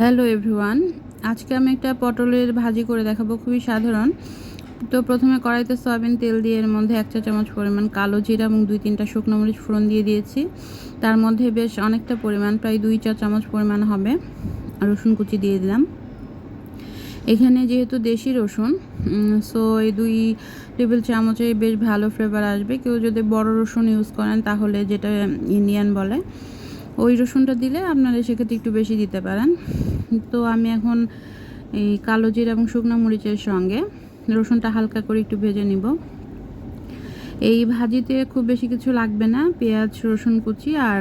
Hello everyone, আজকে আমি একটা পটলের ভাজি করে দেখাবো, খুবই সাধারণ। তো প্রথমে কড়াইতে সয়াবিন তেল দিয়ে এর মধ্যে 1 চা চামচ পরিমাণ কালো জিরা এবং 2-3টা শুকনো মরিচ ফোড়ন দিয়ে দিয়েছি। তার মধ্যে বেশ অনেকটা পরিমাণ, প্রায় 2 চা চামচ পরিমাণ হবে রসুন কুচি দিয়ে দিলাম। এখানে যেহেতু দেশি রসুন, সো এই 2 টেবিল চামচে বেশ ভালো ফ্লেভার আসবে। কেউ যদি বড় রসুন ইউজ করেন তাহলে, যেটা ইন্ডিয়ান বলে, ওই রসুনটা দিলে আপনারা সেক্ষেত্রে একটু বেশি দিতে পারেন। তো আমি এখন এই কালো জিরা এবং শুকনো মরিচের সঙ্গে রসুনটা হালকা করে একটু ভেজে নিব। এই ভাজিতে খুব বেশি কিছু লাগবে না, পেঁয়াজ, রসুন কুচি আর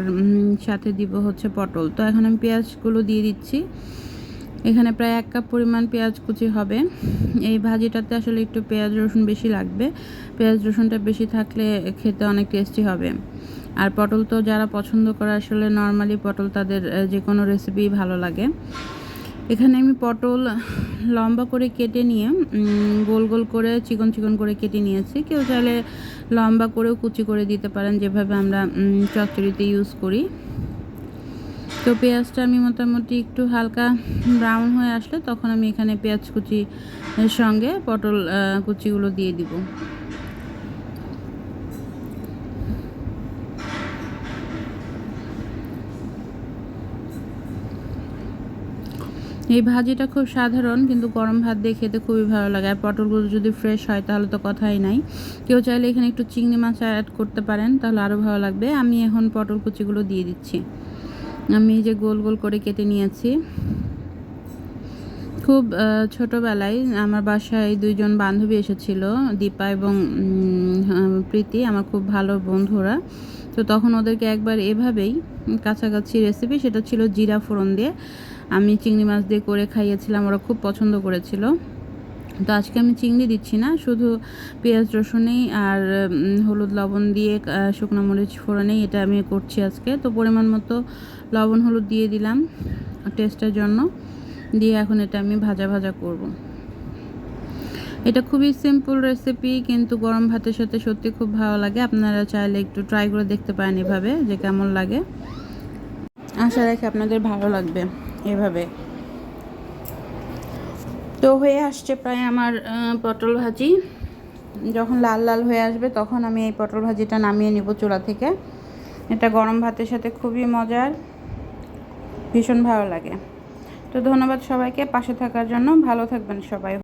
সাথে দিব হচ্ছে পটল। তো এখন আমি পেঁয়াজগুলো দিয়ে দিচ্ছি। এখানে প্রায় 1 কাপ পরিমাণ পেঁয়াজ কুচি হবে। এই ভাজিটাতে আসলে একটু পেঁয়াজ রসুন বেশি লাগবে। পেঁয়াজ রসুনটা বেশি থাকলে খেতে অনেক টেস্টি হবে। আর পটল তো যারা পছন্দ করে, আসলে নর্মালি পটল তাদের যে কোনো রেসিপি ভালো লাগে। এখানে আমি পটল লম্বা করে কেটে নিয়ে গোল গোল করে চিকন চিকন করে কেটে নিয়েছি। কেউ চাইলে লম্বা করেও কুচি করে দিতে পারেন, যেভাবে আমরা চচ্চড়িতে ইউজ করি। তো পেঁয়াজটা আমি মোটামুটি একটু হালকা ব্রাউন হয়ে আসলে তখন আমি এখানে পেঁয়াজ কুচির সঙ্গে পটল কুচিগুলো দিয়ে দিব। এই ভাজিটা খুব সাধারণ, কিন্তু গরম ভাত দিয়ে খেতে খুবই ভালো লাগে। আর পটলগুলো যদি ফ্রেশ হয় তাহলে তো কথাই নাই। কেউ চাইলে এখানে একটু চিংড়ি মাছ অ্যাড করতে পারেন, তাহলে আরও ভালো লাগবে। আমি এখন পটল কুচিগুলো দিয়ে দিচ্ছি। আমি যে গোল গোল করে কেটে নিয়েছি। খুব ছোটোবেলায় আমার বাসায় 2জন বান্ধবী এসেছিল, দীপা এবং প্রীতি, আমার খুব ভালো বন্ধুরা। তো তখন ওদেরকে একবার এভাবেই কাছাকাছি রেসিপি, সেটা ছিল জিরা ফোড়ন দিয়ে আমি চিংড়ি মাছ দিয়ে করে খাইয়েছিলাম। ওরা খুব পছন্দ করেছিল। তো আজকে আমি চিংড়ি দিচ্ছি না, শুধু পেঁয়াজ রসুনেই আর হলুদ লবণ দিয়ে শুকনো মরিচ ফোড়নেই এটা আমি করছি আজকে। তো পরিমাণ মতো লবণ হলুদ দিয়ে দিলাম টেস্টের জন্য, দিয়ে এখন এটা আমি ভাজা ভাজা করব। এটা খুবই সিম্পল রেসিপি, কিন্তু গরম ভাতের সাথে সত্যি খুব ভালো লাগে। আপনারা চাইলে একটু ট্রাই করে দেখতে পারেন এভাবে, যে কেমন লাগে। আশা রাখি আপনাদের ভালো লাগবে এভাবে। তো হয়ে আসছে প্রায় আমার পটল ভাজি। যখন লাল লাল হয়ে আসবে তখন আমি এই পটল ভাজিটা নামিয়ে নিব চুলা থেকে। এটা গরম ভাতের সাথে খুবই মজার, ভীষণ ভালো লাগে। তো ধন্যবাদ সবাইকে পাশে থাকার জন্য। ভালো থাকবেন সবাই।